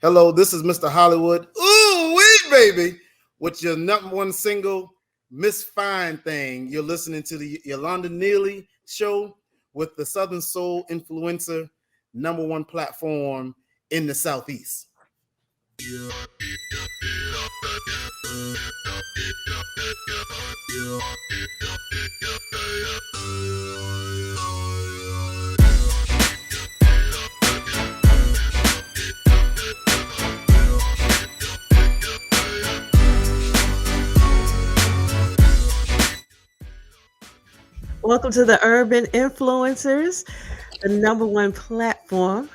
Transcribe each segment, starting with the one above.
Hello, this is Mr. Hollywood. Ooh, wee, baby, with your number one single, Miss Fine Thing. You're listening to the Yolanda Neely show with the Southern Soul influencer, number one platform in the Southeast. Welcome to the Urban Influencers, the number one platform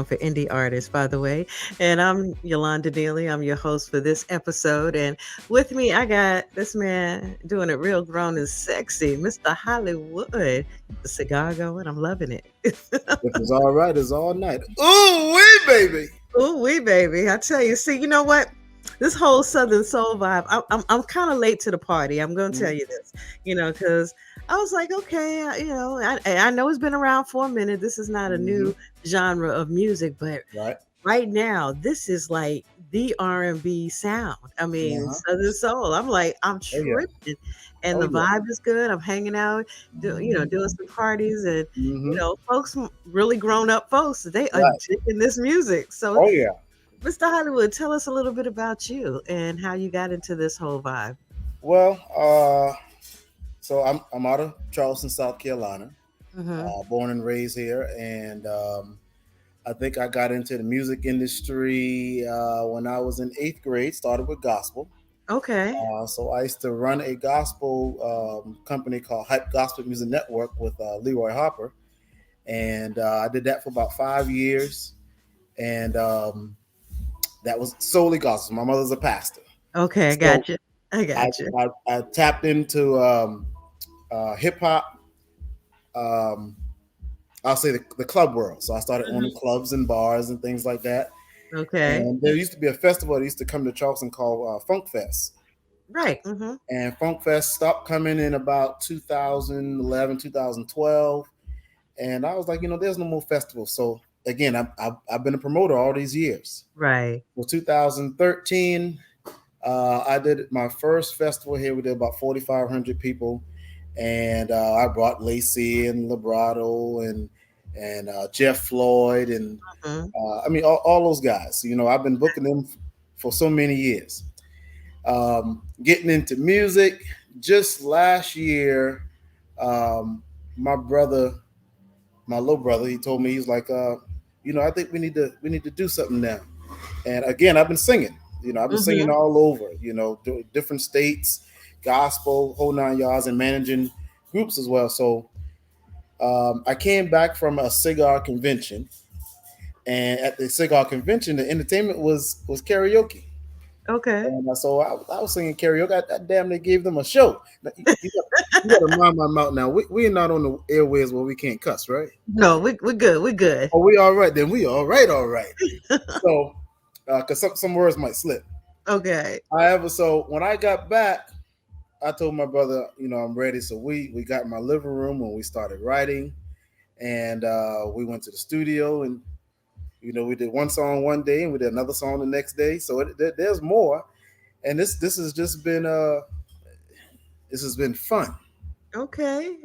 for indie artists, by the way. And I'm Yolanda Neely. I'm your host for this episode. And with me, I got this man doing it real grown and sexy, Mr. Hollywood. The cigar going. I'm loving it. If it's all right, it's all night. Ooh, wee, baby. Ooh, wee, baby. I tell you, see, you know what? This whole Southern Soul vibe, I'm kind of late to the party. I'm going to tell you this, because I was like, okay, I know it's been around for a minute. This is not a new genre of music, but right now, this is like the R&B sound. I mean, Southern Soul. I'm like, I'm tripping. And the vibe is good. I'm hanging out, doing some parties, and folks, really grown up folks, they are digging this music. So, Mr. Hollywood, tell us a little bit about you and how you got into this whole vibe. Well, so I'm out of Charleston, South Carolina, born and raised here, and I think I got into the music industry when I was in 8th grade. Started with gospel. Okay. So I used to run a gospel company called Hype Gospel Music Network with Leroy Harper, and I did that for about 5 years, and that was solely gospel. My mother's a pastor. Okay, I got you. I tapped into hip hop. I'll say the club world. So I started owning clubs and bars and things like that. Okay. And there used to be a festival that used to come to Charleston called Funk Fest. Right. And Funk Fest stopped coming in about 2011, 2012. And I was like, there's no more festivals. So again, I've been a promoter all these years. Right. Well, 2013, I did my first festival here. We did about 4,500 people. And I brought Lacey and Librato and Jeff Floyd and all those guys. I've been booking them for so many years. Getting into music, just last year, my little brother, he told me, he's like, I think we need to do something now. And again, I've been singing. I've been singing all over. Different states, gospel, whole 9 yards, and managing groups as well. So I came back from a cigar convention, and at the cigar convention, the entertainment was karaoke. Okay. And so I was singing karaoke. I damn near gave them a show. You got to mind my mouth now. We're not on the airways where we can't cuss, right? No, we're good. We're good. Oh, we all right then. We all right. So, because some words might slip. Okay. However, so when I got back, I told my brother, I'm ready. So we got in my living room and we started writing, and we went to the studio, and we did one song one day and we did another song the next day. So there's more, and this has just been this has been fun. Okay.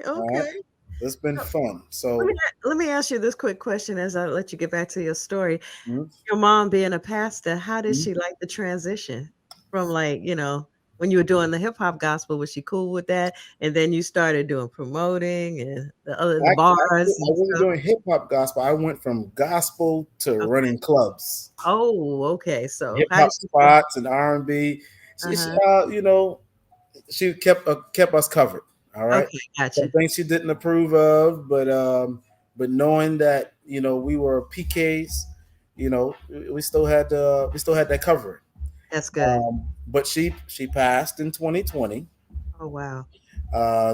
It's been fun. So let me ask you this quick question as I let you get back to your story. Your mom being a pastor, how did she like the transition from when you were doing the hip hop gospel? Was she cool with that? And then you started doing promoting and the bars. I wasn't doing hip hop gospel. I went from gospel to running clubs. Oh, okay. So hip hop spots and R&B. She kept us covered. All right. Okay, gotcha. Some things she didn't approve of, but knowing that we were PKs, we still had that covering. That's good. But she passed in 2020. Oh wow.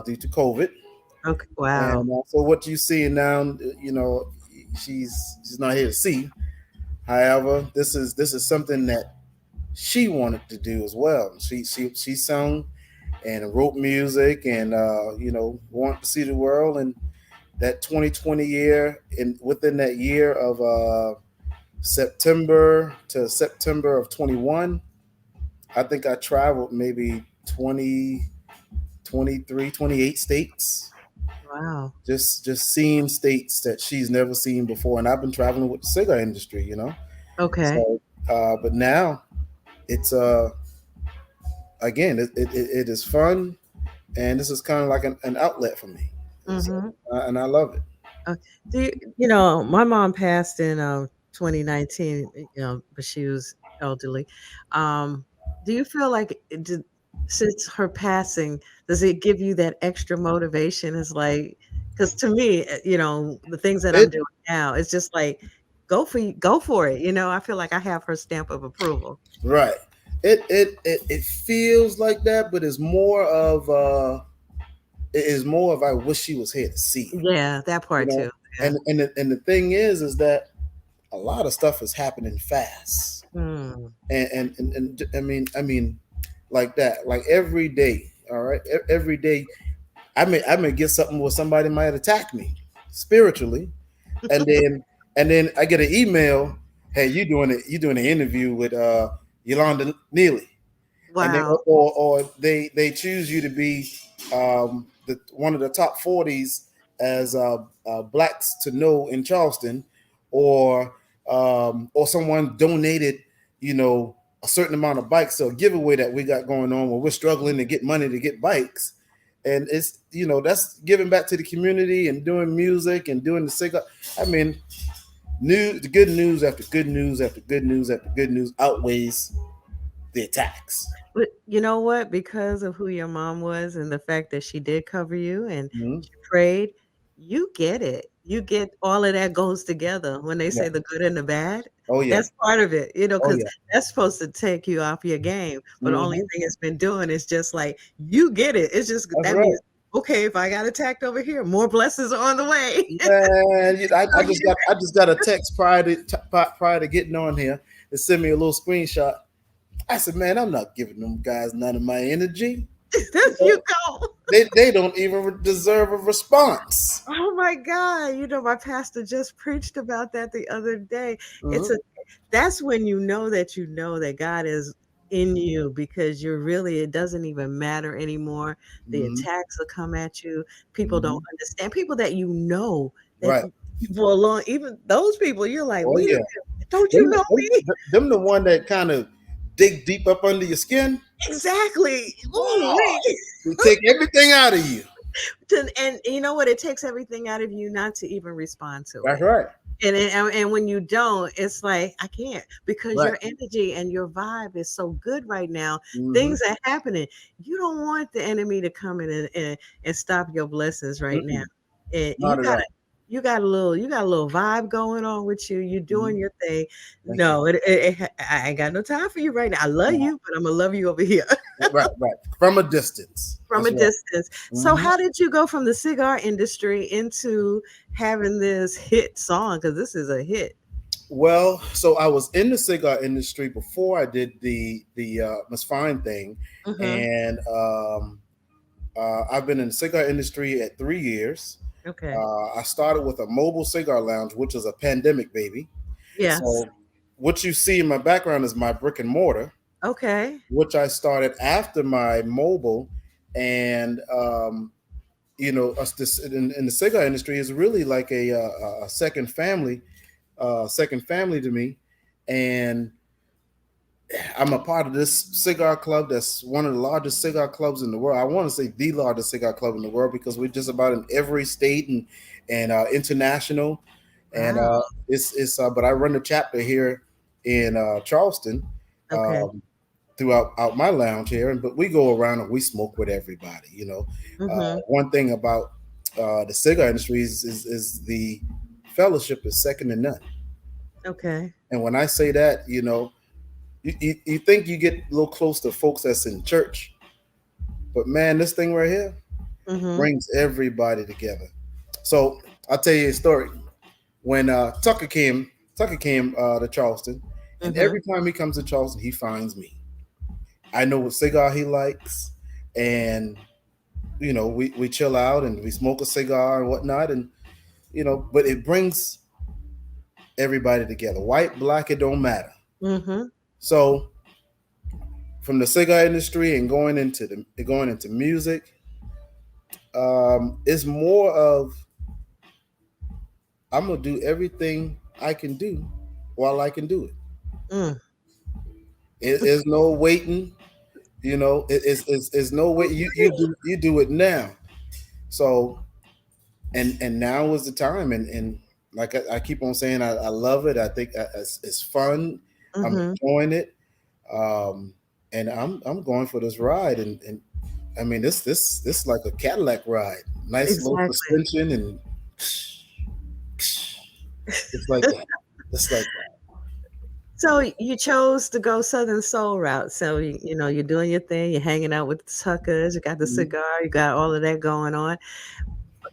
Due to COVID. Okay. Wow. And so what you see now, she's not here to see. However, this is something that she wanted to do as well. She sung and wrote music, and wanted to see the world. And that 2020 year, and within that year of September to September of 21, I think I traveled maybe 20, 23, 28 states. Wow. Just seeing states that she's never seen before. And I've been traveling with the cigar industry, you know. Okay. So, but now it's again, it is fun, and this is kind of like an outlet for me. So, Mm-hmm. and I love it. Uh, do you, you know, my mom passed in 2019, but she was elderly. Um, do you feel like since her passing, does it give you that extra motivation? It's like, because to me, the things that I'm It doing now, it's just like, go for it. I feel like I have her stamp of approval. right. It feels like that, but it's more of it is more of I wish she was here to see it. Yeah, that You part know, too. Yeah. and the thing is that a lot of stuff is happening fast, Mm. and I mean like that, like every day. All right, every day I may get something where somebody might attack me spiritually, and then I get an email, hey, you doing an interview with Yolanda Neely, and they Wow. or they choose you to be one of the top 40s as blacks to know in Charleston, or someone donated, you know, a certain amount of bikes, so a giveaway that we got going on where we're struggling to get money to get bikes, and it's, that's giving back to the community and doing music and doing the cigar. I mean, the good news after good news after good news after good news outweighs the attacks. But you know what? Because of who your mom was and the fact that she did cover you and Mhm. she prayed, you get it. You get all of that goes together when they Yeah. say the good and the bad. Oh yeah. That's part of it, Oh because yeah. that's supposed to take you off your game. But the only Hmm. thing it's been doing is just like you get it. It's just That's that right, means okay, if I got attacked over here, more blessings are on the way. man. I So just you got I just got a text prior to getting on here. They sent me a little screenshot. I said, man, I'm not giving them guys none of my energy. there You you know, go. they don't even deserve a response. Oh my God. My pastor just preached about that the other day. It's Hmm. a That's when you know that God is in you because you're really it doesn't even matter anymore. The Hmm. attacks will come at you. People don't Hmm. understand. People that that Right. for a long even those people, you're like, Oh wait a yeah. minute, don't you Them, know them, me? them the one that kind of dig deep up under your skin. Exactly. Ooh, Oh, they take everything out of you. and you know what? It takes everything out of you not to even respond to That's it. right. And when you don't, it's like, I can't because Right. your energy and your vibe is so good right now. Hmm. Things are happening. You don't want the enemy to come in and stop your blessings right now. Mm-mm. And Not at all. you got a little vibe going on with you. You're Hmm. doing your thing. Thank you. No, I ain't got no time for you right now. I love Uh, you, but I'm gonna love you over here right, right. From a distance. from That's a right. distance. So Hmm. how did you go from the cigar industry into having this hit song? Because this is a hit. Well, so I was in the cigar industry before I did the Miss Fine thing, Mhm. and I've been in the cigar industry at 3 years. Okay. I started with a mobile cigar lounge, which is a pandemic baby. Yes. So what you see in my background is my brick and mortar, Okay. which I started after my mobile, and us this in the cigar industry is really like a second family to me, and I'm a part of this cigar club that's one of the largest cigar clubs in the world. I want to say the largest cigar club in the world because we're just about in every state and international, and Wow. it's but I run the chapter here in Charleston. Okay. Um, Throughout out my lounge here, and but we go around and we smoke with everybody. Mhm. One thing about the cigar industry is the fellowship is second to none. Okay. And when I say that, you think you get a little close to folks that's in church, but man, this thing right here Mhm. brings everybody together. So I'll tell you a story. When Tucker came to Charleston, and Mhm. every time he comes to Charleston, he finds me. I know what cigar he likes, and we chill out and we smoke a cigar and whatnot, and but everybody together. White, black, it don't matter. Mhm. So from the cigar industry and going into music, it's more of I'm gonna do everything I can do while I can do it. Mm. It's no waiting. It's no way you do it now. So and now is the time, and like I keep on saying, I love it. I think it's fun. I'm Mhm. enjoying it, um, and I'm going for this ride. And I mean this like a Cadillac ride, nice low Exactly. suspension, and it's like that. It's like that. So you chose to go Southern Soul route. So you're doing your thing. You're hanging out with the suckers. You got the Mhm, cigar. You got all of that going on.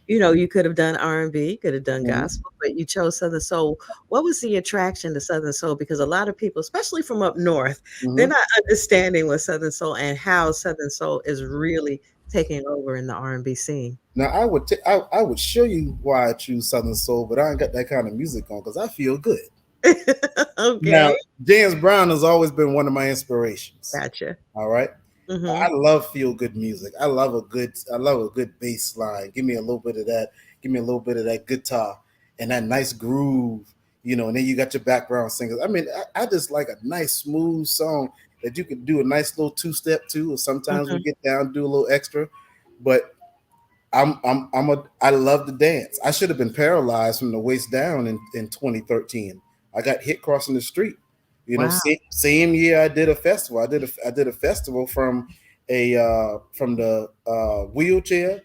You could have done R&B, could have done mhm, gospel, but you chose Southern Soul. What was the attraction to Southern Soul? Because a lot of people, especially from up north, they're mhm. not understanding what Southern Soul and how Southern Soul is really taking over in the R&B scene. Now I would show you why I choose Southern Soul, but I ain't got that kind of music on because I feel good. Okay, Now James Brown has always been one of my inspirations. gotcha. All right. I Mhm, love feel good music. I love a good bass line. Give me a little bit of that. Give me a little bit of that guitar and that nice groove, and then you got your background singers. I mean, I just like a nice smooth song that you could do a nice little two-step to, or sometimes we mhm, get down, do a little extra. But I love to dance. I should have been paralyzed from the waist down in 2013. I got hit crossing the street. wow, Same year I did a festival. I did a festival from the wheelchair,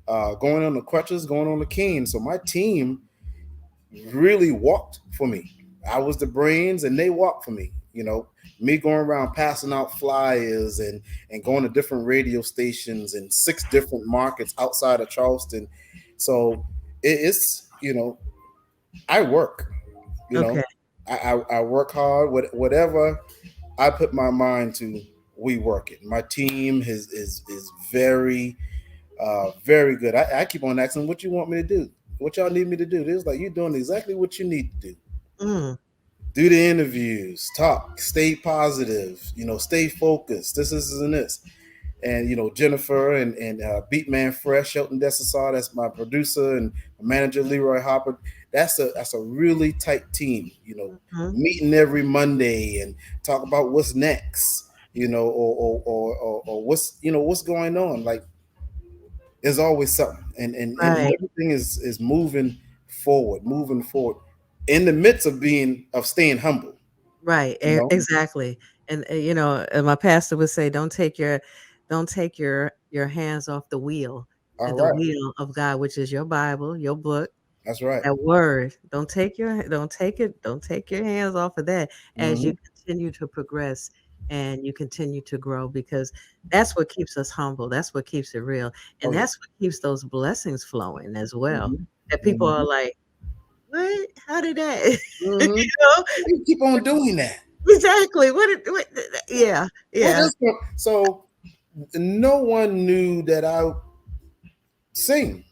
going on the crutches, going on the cane. So my team really walked for me. I was the brains, and they walked for me. Me going around passing out flyers and going to different radio stations in 6 different markets outside of Charleston. So it's I work. You know, okay, I work hard. Whatever I put my mind to, we work it. My team is very very good. I keep on asking, what you want me to do? What y'all need me to do? It's like you're doing exactly what you need to do. mm, Do the interviews, talk, stay positive, stay focused. This and this. And Jennifer and Beatman Fresh, Shelton Desasar, that's my producer, and my manager Leroy Hopper. That's a really tight team. mhm, Meeting every Monday and talk about what's next. Or what's going on. Like there's always something, and right. everything is moving forward, in the midst of staying humble. Right, You know. exactly, and my pastor would say, "Don't take your hands off All the right. wheel of God, which is your Bible, your book, That's right. that word. Don't take your hands off of that as you Hmm. continue to progress and you continue to grow, because that's what keeps us humble, that's what keeps it real, Oh and yeah. that's what keeps those blessings flowing as well, Hmm. that people are Hmm. like, "What? How did that?" Hmm. You know? You keep on doing that. Exactly. What yeah, What yeah. is so? No one knew that I sing.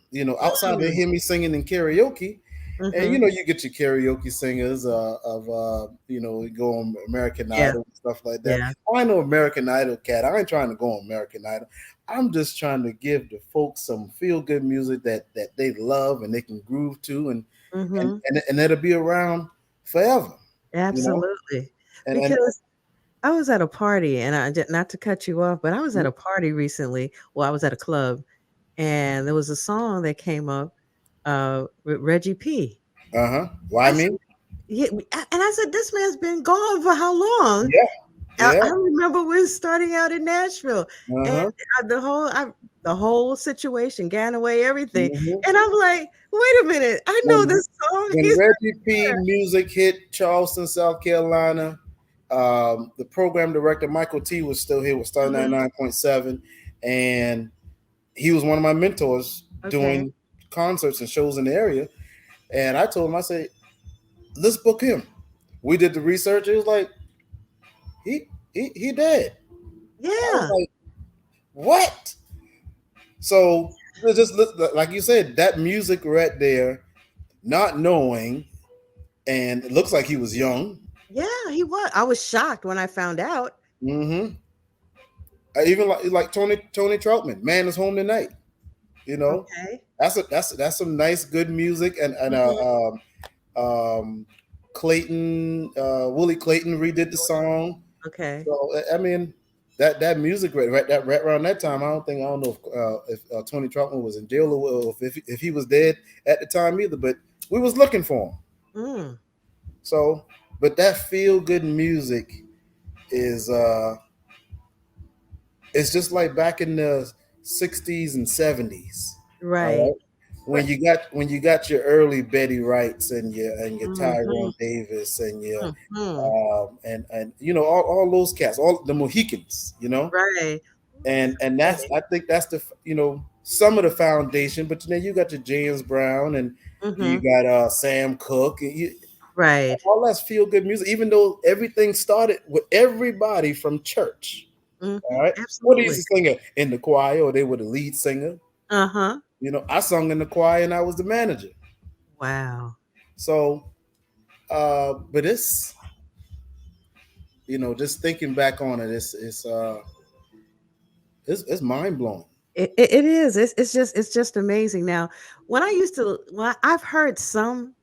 Outside they Mm, hear me singing in karaoke, and mhm. you get your karaoke singers of go on American Yeah, Idol and stuff like that. yeah. I know American Idol cat. I ain't trying to go on American Idol. I'm just trying to give the folks some feel good music that they love and they can groove to, and Mhm. and, and that'll be around forever. You know, Absolutely. and Because I was at a party, and not to cut you off, but I was at a party recently. Well, I was at a club, and there was a song that came up, with Reggie P. uh-huh. Why I me? said, yeah, and I said, "This man's been gone for how long?" Yeah, I yeah. remember when starting out in Nashville, and Uh-huh. the whole situation, Ganaway, everything, Hmm. and I'm like, "Wait a minute, I know When this song." when He's Reggie right P there. music hit Charleston, South Carolina, the program director Michael T was still here with Star Mhm. 99.7, and he was one of my mentors Okay. doing concerts and shows in the area. And I told him, I said, let's book him. We did the research. It was like he dead. I was Yeah. like, what? So just like you said, that music right there, not knowing. and it looks like he was young. Yeah, he was. I was shocked when I found out. Hmm. Even like Tony Troutman, Man is Home Tonight. You know, Okay. that's some nice good music, and Hmm. um, Clayton Willie Clayton redid the song. Okay. So I mean that music right around that time. I don't know if Tony Troutman was in jail or if he was dead at the time either. But we was looking for him. Mm, So, but that feel good music is it's just like back in the '60s and '70s. All right. right, when you got your early Betty Wrights and your Mm-hmm. Tyrone Davis and your Hmm. and you know all those cats, all the Mohicans, you know, Right. and that's I think that's the you know some of the foundation, but then you got your James Brown and you Mm-hmm. got Sam Cooke, and Right. all that's feel good music, even though everything started with everybody from church. Mm-hmm. All right, what they used Absolutely. to sing in the choir, or they were the lead singer. Uh-huh. You know, I sung in the choir and I was the manager. Wow. So, but it's you know, just thinking back on it, it's mind blowing. It is. It's just amazing. Now, when I used to, well, I've heard some,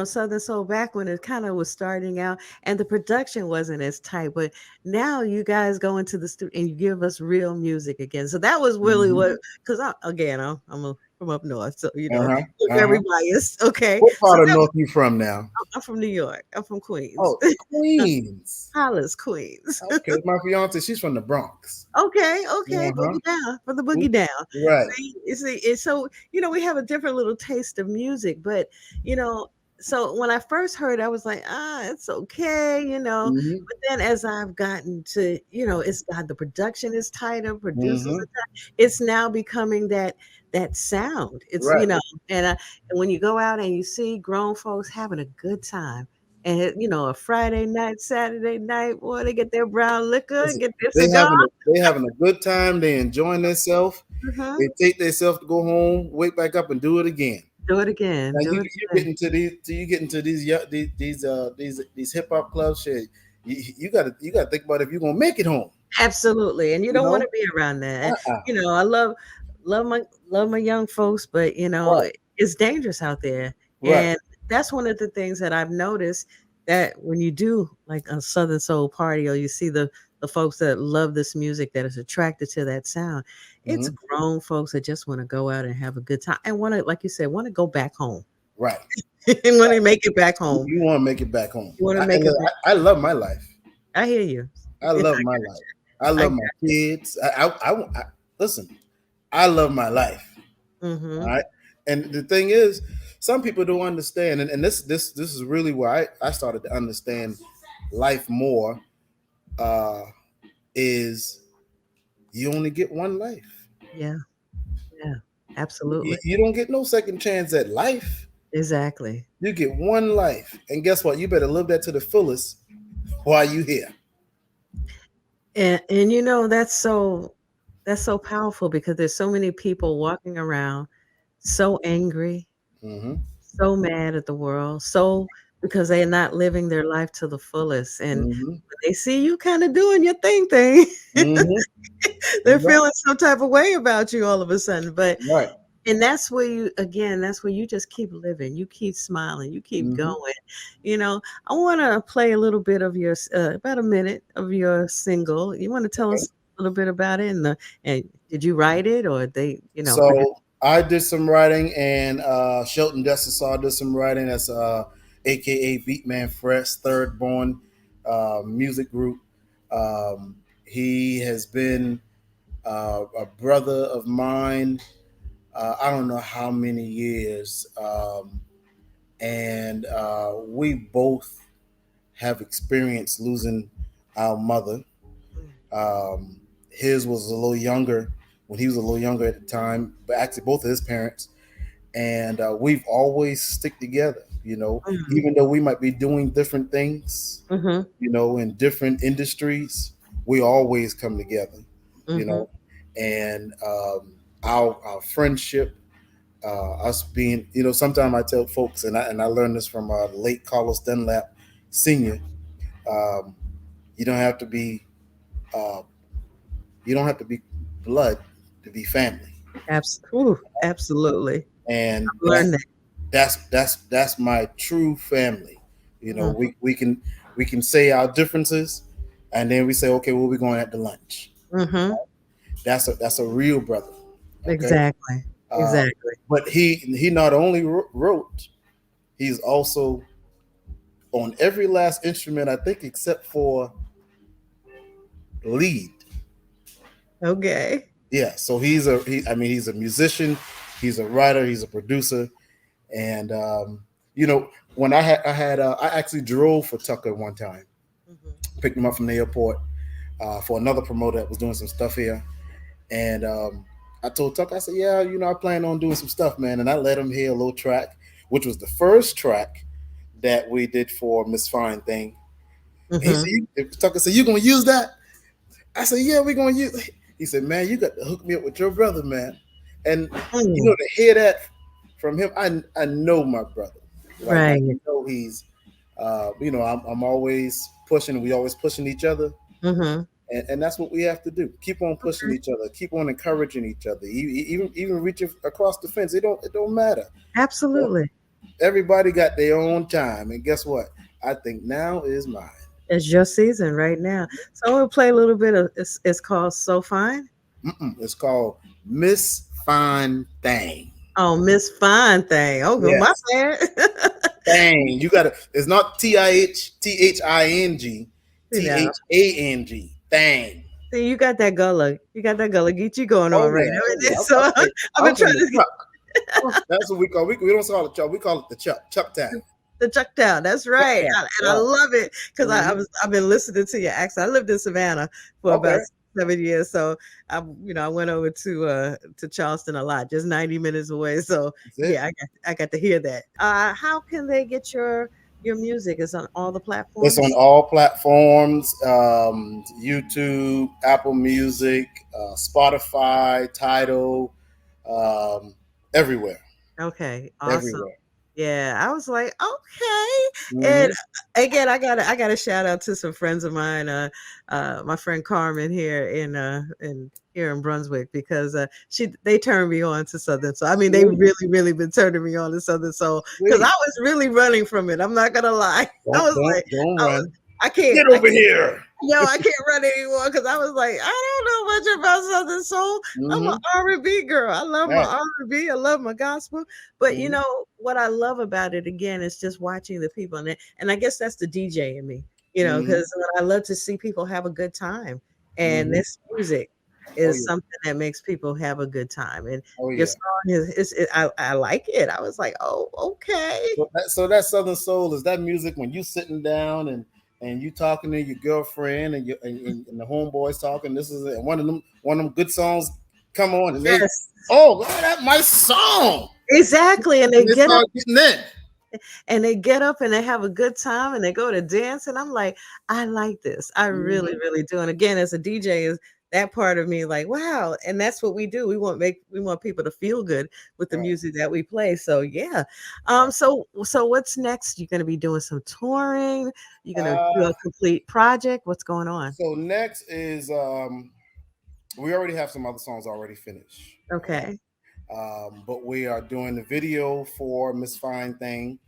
Southern Soul back when it kind of was starting out, and the production wasn't as tight. But now you guys go into the studio and you give us real music again. So that was really Hmm. what, because from up north, so Uh huh. we're Uh very huh. biased. Okay, What so part of that North you from now? I'm from New York. I'm from Queens, Oh, Queens. Hollis, Queens. Okay, my fiance, she's from the Bronx. Okay, okay, Uh huh. boogie down for the boogie down. Right. See, it's so we have a different little taste of music, but you know, so when I first heard, I was like, it's okay. Hmm. But then as I've gotten to, it's got the production is tighter, producers Hmm. are tight. It's now becoming that sound. It's Right. and when you go out and you see grown folks having a good time. And a Friday night, Saturday night, boy, they get their brown liquor, Listen, get their cigar. they having a good time. They enjoying themselves. Mhm. They take themselves to go home, wake back up, and do it again. Do it again. Now Do it again. you get into these hip hop clubs, shit. You gotta think about if you're gonna make it home. Absolutely. And you You don't want know, to be around that. And, uh-uh. I love my young folks, but Right, it's dangerous out there. right. And that's one of the things that I've noticed that when you do like a Southern Soul party or you see the folks that love this music that is attracted to that sound, it's Hmm. grown folks that just want to go out and have a good time and want to, like you said, want to go back home Right. and want to make it back home. You want to make it back home. You want to make it back. I love my life. I hear you. I love my life. I I love got my kids. Listen. I love my life. All mm-hmm. right. And the thing is, some people don't understand, and this is really where I started to understand life more. Uh, is you only get one life. Yeah, yeah, absolutely. You don't get no second chance at life. Exactly. You get one life, and guess what? You better live that to the fullest while you here. And that's so powerful because there's so many people walking around so angry, Hmm. so mad at the world, so because they're not living their life to the fullest. And Hmm. when they see you kind of doing your thing, Hmm. they're Right. feeling some type of way about you all of a sudden. But Right. and that's where that's where you just keep living, you keep smiling, you keep Hmm. going. you know I want to play a little bit of your about a minute of your single. You want to tell Okay. us a little bit about it, and did you write it or they produce? So I did some writing, and Shelton Dessasaw did some writing. That's AKA Beatman Fresh, third born music group. Um, he has been a brother of mine. I don't know how many years, and we both have experienced losing our mother. Mm, Um, his was a little younger when he was a little younger at the time, but actually both of his parents. And we've always stick together, you know, mm, even though we might be doing different things, mhm, you know, in different industries, we always come together, you mhm, know, and our friendship us being, sometimes I tell folks, and I learned this from the late Carlos Dunlap Senior. Um, you don't have to be uh, you don't have to be blood to be family, Absolutely. and I've learned that. that's my true family. Hmm. We can say our differences, and then we say, okay, where we going at the lunch. Hmm. That's a real brother. Okay. Exactly. uh, Exactly. but he not only wrote, he's also on every last instrument, I think, except for lead. Okay. Yeah, so he's a musician, he's a writer, he's a producer, and you know when I actually drove for Tucker one time, Hmm. picked him up from the airport for another promoter that was doing some stuff here, and I told Tucker, I said, yeah, I plan on doing some stuff, man, and I let him hear a little track, which was the first track that we did for Miss Fine Thing. And he Hmm. said, Tucker said, you gonna use that? I said, yeah, we're gonna use it. He said, man, you got to hook me up with your brother, man. And Mm. to hear that from him, I know my brother. Like I Right. know he's I'm always pushing, we always pushing each other. Hmm. And that's what we have to do. Keep on pushing Okay. each other, keep on encouraging each other. Even reach across the fence. It don't matter. Absolutely. Everybody got their own time. And guess what? I think now is mine. It's your season right now. So we'll play a little bit of it's called So Fine. It's called Miss Fine Thing. Oh, Miss Fine Thing. Oh, go my Yes. bad. Thang. You gotta. It's not TIHTHING. You know. THANG. Thang. See, you got that gullah. You got that gullah geechee going Oh on right yeah. now. Oh yeah. So I've I'm been from trying the to truck. That's what we call. We don't call it truck. We call it the Chuck. Chuck Town. the Chuck Town. That's Chuck right. Town. And I Right. love it because Mhm. I've been listening to your accent. I lived in Savannah for Okay. about 7 years. So I went over to Charleston a lot, just 90 minutes away. So That's it. yeah, I got to hear that. How can they get your music? Is on all the It's on platforms? all platforms: YouTube, Apple Music, Spotify, Tidal, um, everywhere. Okay, awesome. Everywhere. Yeah, I was like, okay. And Hmm. again, I got to shout out to some friends of mine. My friend Carmen here in here in Brunswick because they turned me on to Southern Soul. I mean, they Sweet. really been turning me on to Southern Soul because I Sweet. was really running from it. I'm not gonna lie. I Don't was don't like, don't I was, run. Get I over here. can't run anymore because I was like, I don't know much about Southern Soul. I'm an Hmm. R&B girl. I love my Right. R&B. I love my gospel. But Hmm. what I love about it again is just watching the people, and I guess that's the DJ in me. Hmm. Because I love to see people have a good time, and Hmm. this music Oh is yeah. something that makes people have a good time. And Oh your yeah. song I like it. I was like, oh, okay. So that Southern Soul is that music when you sitting down and you talking to your girlfriend and the homeboys talking. This is it. And one of them good songs come on and they, Yes, oh, that my song, exactly. And and they they get up start getting in. and they have a good time and they go to dance and I'm like, I like this. I really, Hmm. really do. And again, as a DJ is that part of me like, wow. And that's what we do. We want people to feel good with the Right. music that we play. So yeah. Right. So what's next? You're gonna be doing some touring, you're gonna do Uh, a complete project. What's going on? so next is we already have some other songs already finished. Okay. But we are doing the video for Miss Fine Thing.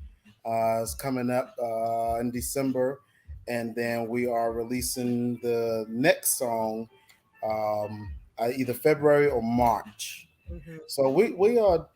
It's coming up in December, and then we are releasing the next song either February or March. Mhm. So we are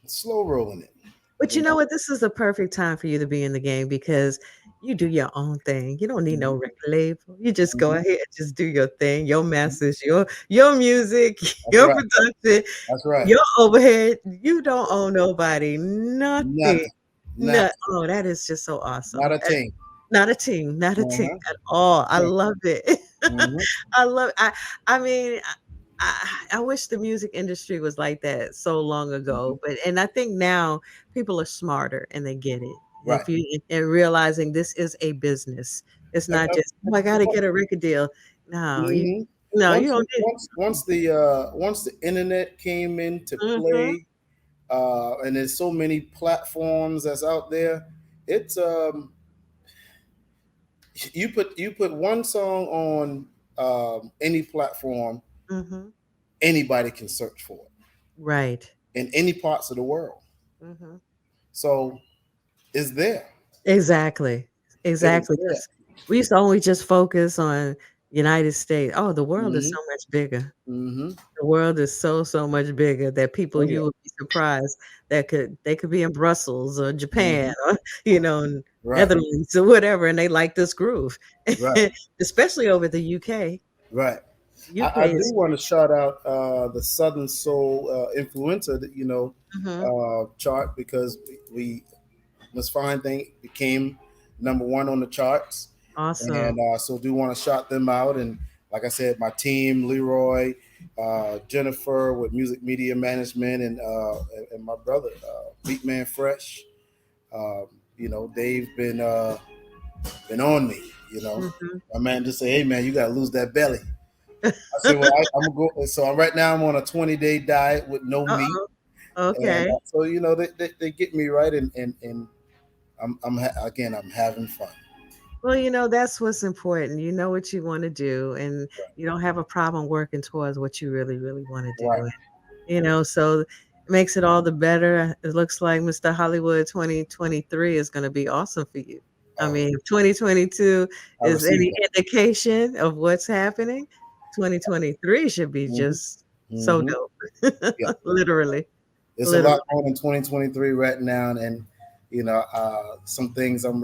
slow rolling it. But you You know know. what? This is the perfect time for you to be in the game because you do your own thing. You don't need no Mhm. record label. You just go Mhm. ahead and just do your thing, your message, your music, That's your right. production, That's right. your overhead. You don't owe nobody nothing. Nothing. No, Nothing. oh, that is just so Not awesome. a thing. Not a team Uh-huh. at all. I Yeah. love it. Hmm. I love. I mean, I wish the music industry was like that so long Hmm. ago, and I think now people are smarter and they get it. Right. If you and realizing this is a business, it's Uh, not uh, just oh I got to get a record deal. No, hmm you don't need. once the internet came into Mhm. play, and there's so many platforms that's out there. It's you put one song on any platform, Mhm. anybody can search for Right. it in any parts of the world. Mhm. So it's there. Exactly. It is Exactly. there. Because we used to only just focus on United States. Oh, the world is Hmm. so much bigger. Hmm. The world is so, so much bigger that people Oh you yeah. would be surprised that they could be in Brussels or Japan Hmm. or, in Right. Netherlands or whatever, and they like this groove, Right. especially over the UK. Right. I UK do is want to shout out the Southern Soul influencer, mhm, chart, because we Miss Fine Thing became number one on the charts, awesome. and so do want to shout them out. And like I said, my team, Leroy, Jennifer with Music Media Management, and my brother, Beatman Fresh. Um, they've been on me. Mhm. My man just say, "Hey man, you gotta lose that belly." I said, "Well, I'm gonna go." So right now I'm on a 20-day diet with no meat, Uh-oh. and Okay. so they get me right, and again I'm having fun. Well, that's what's important. You know what you wanna do, and you don't have a problem working towards what you really, really wanna Right. do. So it makes it all the better. It looks like Mr. Hollywood 2023 is gonna be awesome for you. I Oh, mean, if 2022 I is received any that. indication of what's happening, 2023 should be Hmm. just so Hmm. dope. Yeah, Literally, there's a literally. lot going in 2023 right now, and some things I'm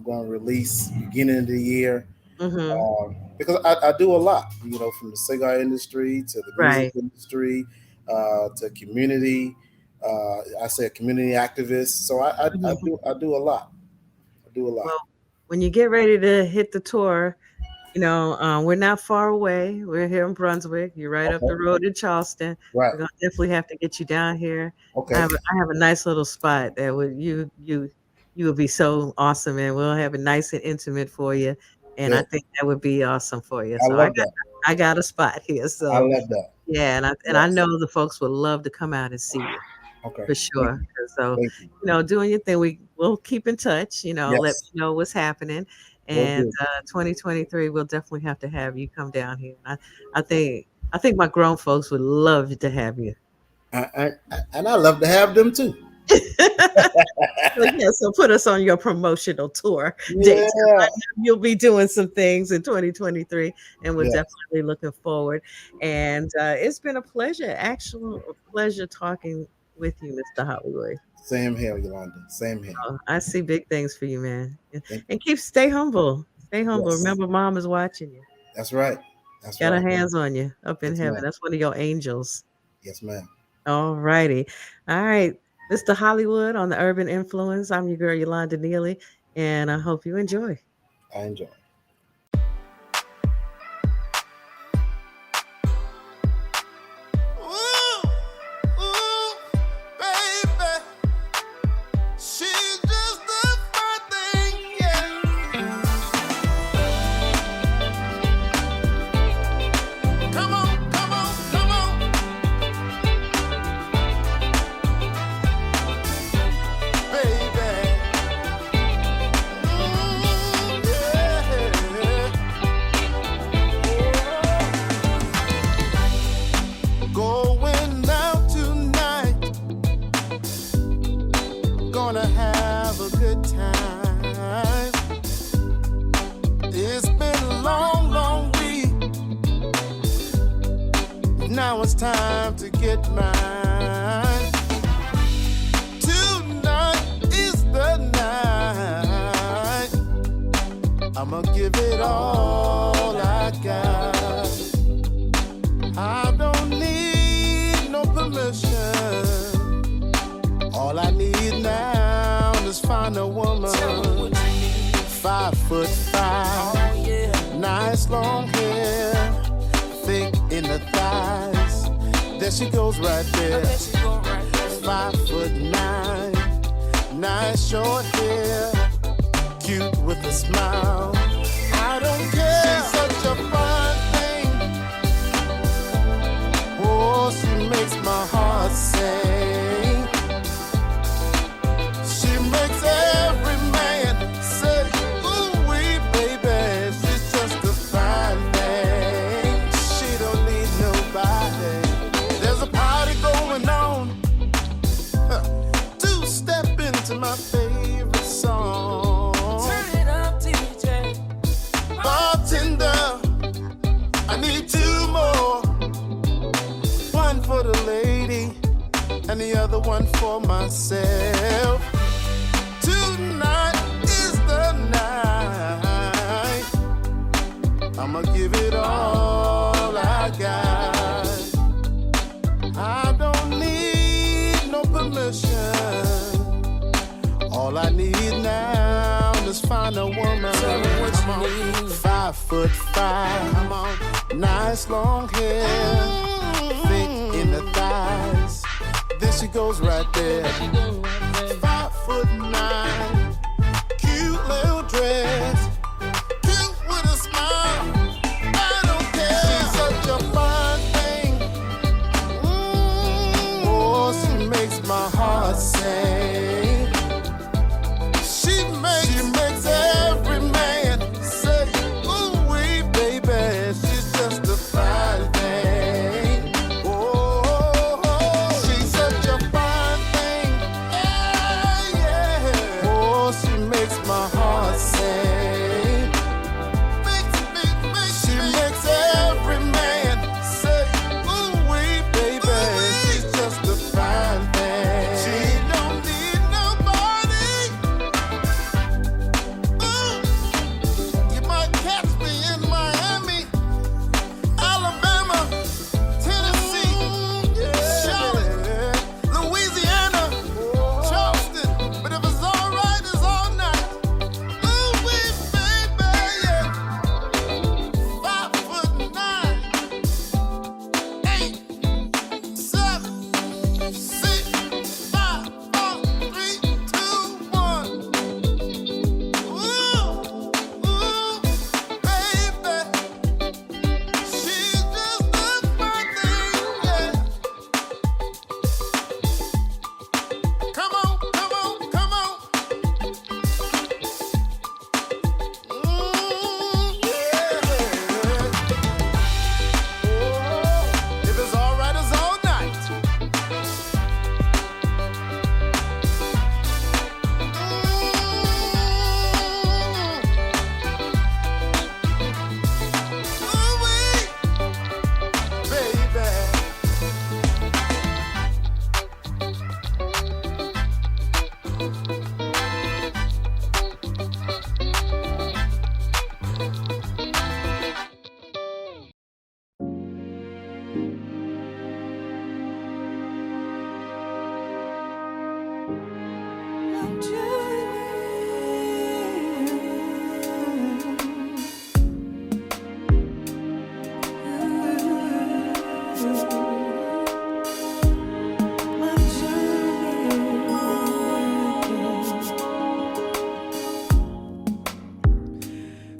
going to release beginning of the year, Mhm. because I do a lot, from the cigar industry to the music Right. industry, to community. I say a community activist, so Mhm. I do a lot. I do a lot. Well, when you get ready to hit the tour, we're not far away. We're here in Brunswick. You're right up Okay. the road in Charleston. Right. We're gonna definitely have to get you down here. Okay. I have a nice little spot that would you would be so awesome and we'll have it nice and intimate for you. And I Good. think that would be awesome for you. I So love that. I got a spot here. I So love that. yeah, and I Yes. know the folks would love to come out and see you. Okay. For Thank sure. you. 'Cause so, Thank you. doing your thing, we'll keep in touch, let Yes. me know what's happening. Will And, do. 2023, we'll definitely have to have you come down here. And I think my grown folks would love to have you. And I love to have them too. So, yeah, so put us on your promotional tour dates 'cause I Yeah. know you'll be doing some things in 2023, and we're Yes. definitely looking forward. And, it's been a pleasure, actual pleasure talking with you, Mr. Hollywood. Same here, Yolanda. Same here. Oh, I see big things for you, man. Thank And keep stay humble. Stay you. humble. Yes. Remember mom is watching you. That's right. That's Got her right. hands on you up in Yes, heaven. ma'am. That's one of your angels. Yes, ma'am. All righty. All right. Mr. Hollywood on the Urban Influence. I'm your girl Yolanda Neely, and I hope you enjoy. I enjoy. Ooh, ooh, baby, she's just the fine thing, yeah. Come on, come on, come on, baby. Yeah. Going out tonight, gonna have a good time. It's been a long, long week. Now it's time to get mine. Tonight is the night. I'ma give it all I got. I don't need no permission. All I need now is find a woman. 5'5", nice long hair, thick in the thighs. There she goes right there. 5'9", nice short hair, cute with a smile. I don't care. She's such a fine thing. Oh, she makes my heart sing. for myself. Tonight is the night. I'ma give it all I got. I don't need no permission. All I need now is find a woman. Tell me what you need. 5'5", nice long hair, thick in the thighs. There she goes right there. 5'9", cute little dress, cute with a smile. I don't care. She's such a fine thing. Oh, she makes my heart sing. She makes every man say, ooh wee, baby, she's just a fine thing. Oh, she's such a fine thing. Yeah, yeah. Oh, she makes my heart sing. She makes every man say, ooh wee, baby, she's just a fine thing. She don't need nobody. You might catch me in Miami, Alabama, Tennessee, Charlotte, Louisiana, Charleston. But if it's all right, it's all night. Ooh, wee, baby, yeah. 5'9", 8, 7, 6, 5, 4, 3, 2, 1. Ooh, baby, she's just a fine thing, yeah. Come on, come on, come on. Yeah. Oh, if it's all right, it's all night. Baby.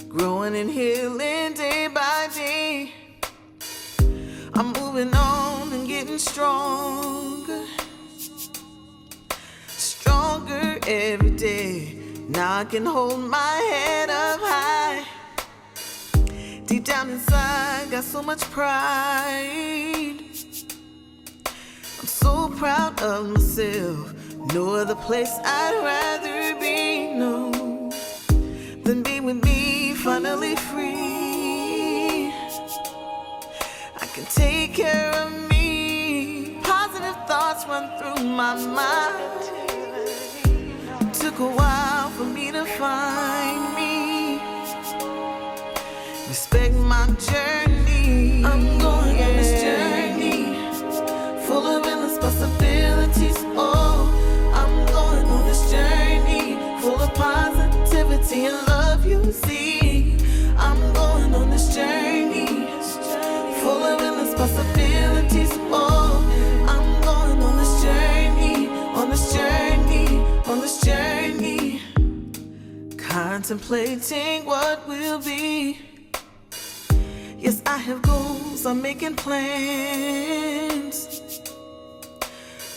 Growing and healing day by day. I'm moving on and getting stronger. Stronger every day. Now I can hold my head up high. Deep down inside, got so much pride. I'm so proud of myself. No other place I'd rather be, no, than be with me, finally free. I can take care of me. Positive thoughts run through my mind. Took a while for me to find me. Respect my journey. I'm going on this journey, full of endless possibilities. Oh, I'm going on this journey, full of positivity and love, you see. I'm going on this journey, full of endless possibilities. Oh, I'm going on this journey, on this journey, on this journey. Contemplating what will be. Yes, I have goals, I'm making plans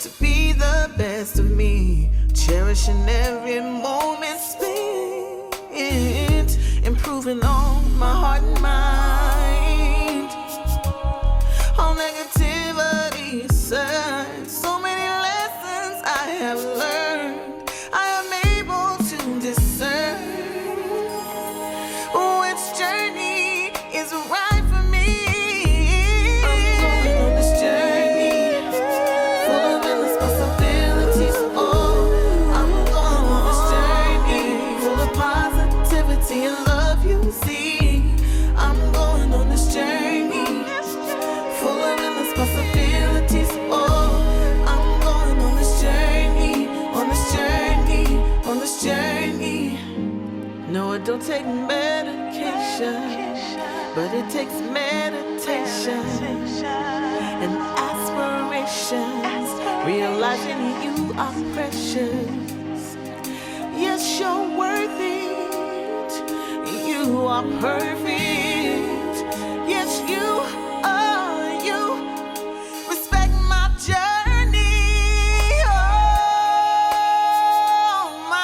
to be the best of me, cherishing every moment spent, improving on my heart and mind. All negativity aside, so many lessons I have learned. I am able to discern which journey is right for me. I'm going on this journey, full of endless possibilities. don't take medication, but it takes meditation and aspirations, realizing you are precious. Yes, you're worth it. You are perfect. Yes, you are you. Respect my journey. Oh, my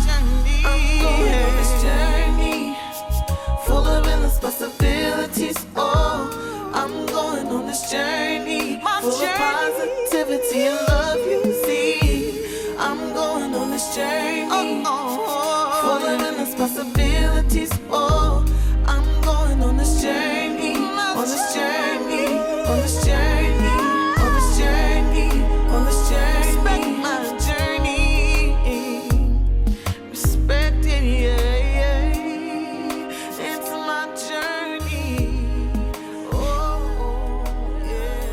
journey. I'm going on this journey, full of endless possibilities. Oh, I'm going on this journey, full of positivity and love. You see, I'm going on this journey, full of endless possibilities. Oh, I'm going on this journey, on this journey, on this journey, on this journey, on this journey. Respect my journey, respect it, yeah. It's my journey. Oh, yeah.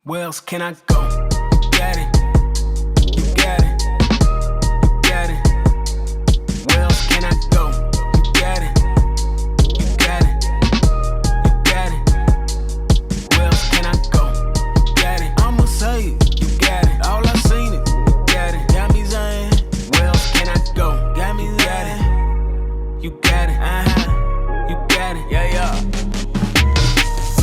My Where else can I go? You got it. You got it. You got it. Where else can I go? You got it. You got it. You got it. Where else can I go? You got it. I'ma say it. You got it. All I seen it. You got it. Got me saying. Where else can I go? Got me got it. You got it. You got it. Yeah.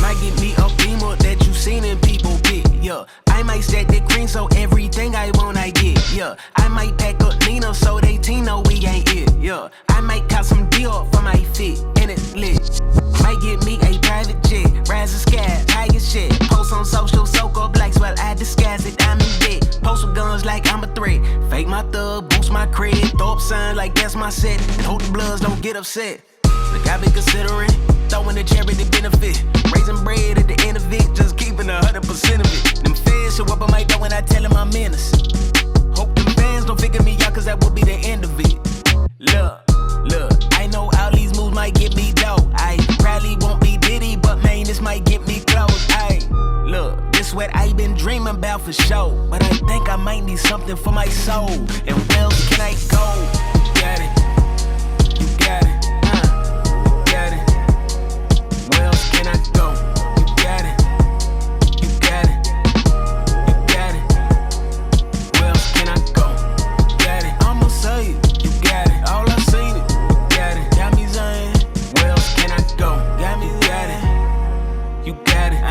Might get me a beamer that you seen in people pick, yeah. I might stack that green so everything I want I get, yeah. I might pack up Nina so they team know we ain't it, yeah. I might cop some Dior for my fit, and it's lit. Might get me a private jet, rise the sky, tiger shit. Post on social, soak up likes while I disguise it, I'm in bed. Post with guns like I'm a threat. Fake my thug, boost my cred. Throw up sign like that's my set, and hope the bloods don't get upset. Look, I been considering throwing a charity benefit, raising bread at the end of it, just keeping 100% of it. Them feds show up on my door when I tell them I'm innocent. Hope them fans don't figure me out, cause that will be the end of it. Look, I know all these moves might get me dough. I probably won't be Diddy, but man, this might get me close. Look, this what I been dreaming about for sure, but I think I might need something for my soul. And where else can I go? You got it. You got it. Where else can I go? You got it. You got it. You got it. Where else can I go? You got it. I'ma say it. You got it. All I seen it. You got it. Got me saying. Where else can I go? Got me got it. You got it.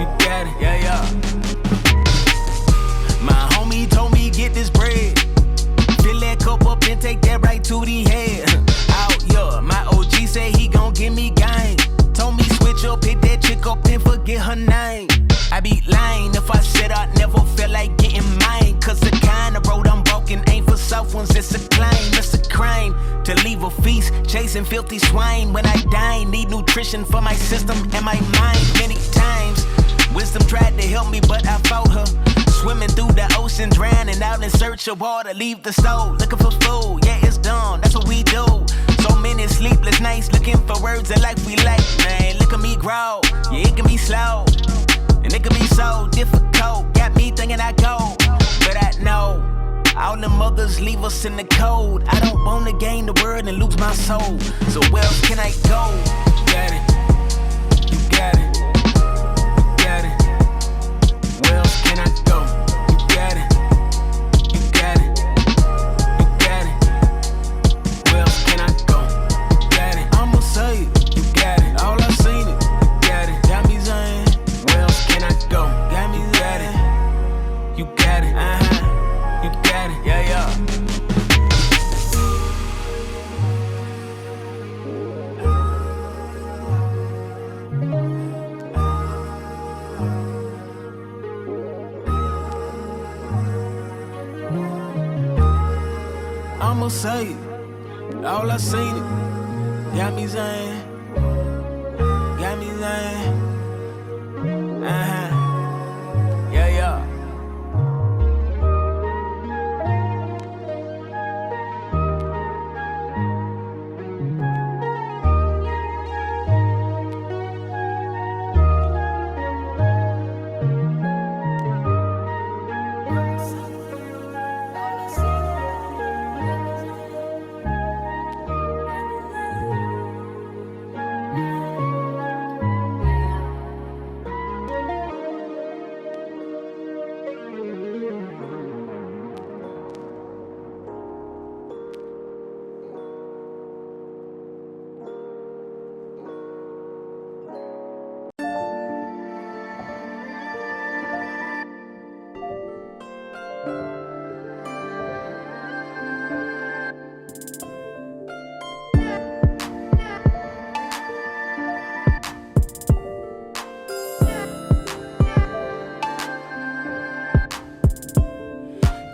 You got it. Yeah. My homie told me get this bread. Fill that cup up and take that right to the head. Out, yeah. My OG say he gon' give me gang. Told me switch up, hit that chick up and forget her name. I be lying if I said I never felt like getting mine. Cause the kind of road I'm walking ain't for soft ones, it's a claim, it's a crime. To leave a feast, chasing filthy swine. When I dine, need nutrition for my system and my mind. Many times, wisdom tried to help me but I fought her. Swimming through the ocean, drowning out in search of water. Leave the soul, looking for food, yeah it's done, that's what we do. So many sleepless nights, looking for words of life we like. Man, look at me grow, yeah it can be slow, and it can be so difficult. Got me thinking I go, but I know all the mothers leave us in the cold. I don't wanna gain the world and lose my soul. So where else can I go? You got it, you got it, you got it. Where else can I go? You got it, you got it, you got it. Where else can I go? You got it. I'ma say it, you got it. All I seen it, you got it. Got me saying, where else can I go? Got me got it, you got it, you got it, yeah. I'ma say it, all I seen it, got me saying. lane. Yeah, yeah.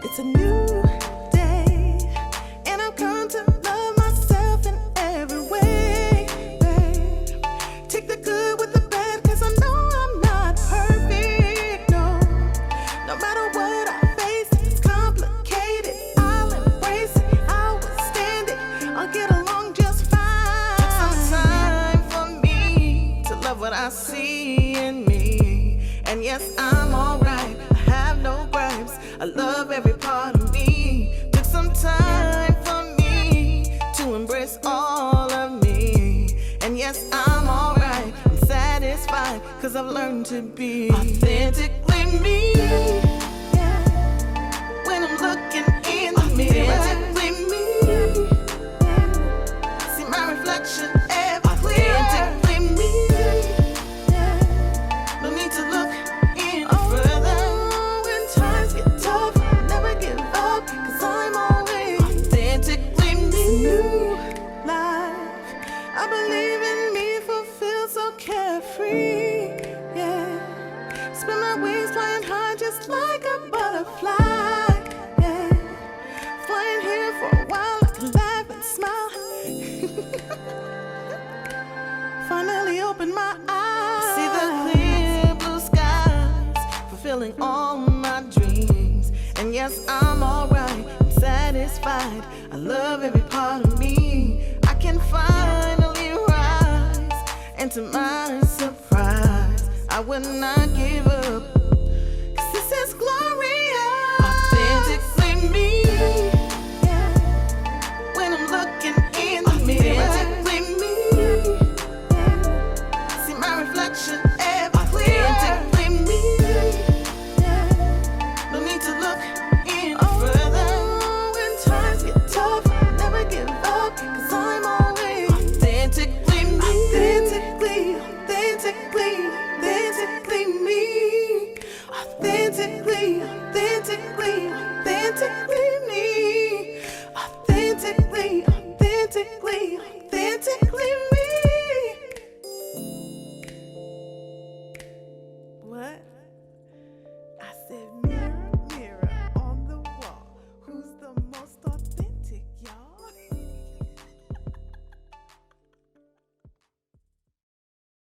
It's a new day, and I've come to love myself in every way, babe. Take the good with the bad, 'cause I know I'm not perfect, no. No matter what I face, if it's complicated, I'll embrace it, I'll withstand it, I'll get along just fine. Took some time for me to love what I see in me, and yes, I'm alright, I have no gripes, I love every part of me. Took some time for me to embrace all of me, and yes, I'm alright, I'm satisfied, 'cause I've learned to be authentically me. Yeah. When I'm looking in the mirror, authentically me. Yeah. See my reflection ever clearer. Authentically me. Yeah. No need to look any further. When times get tough, I never give up, 'cause I'm always authentically me. New life, I believe in me, fulfilled, so carefree. Yeah, spin my wings, flying high just like a butterfly. Yeah, flying here for a while, I can laugh and smile. Finally open my eyes, see the clear blue skies, fulfilling all my dreams. And yes, I'm alright, I'm satisfied, I love every part of me. I can finally rise, and to my surprise, I will not give up, 'cause this is glorious. Authentically me. Yeah. When I'm looking in the mirror, authentically me. Yeah. See my reflection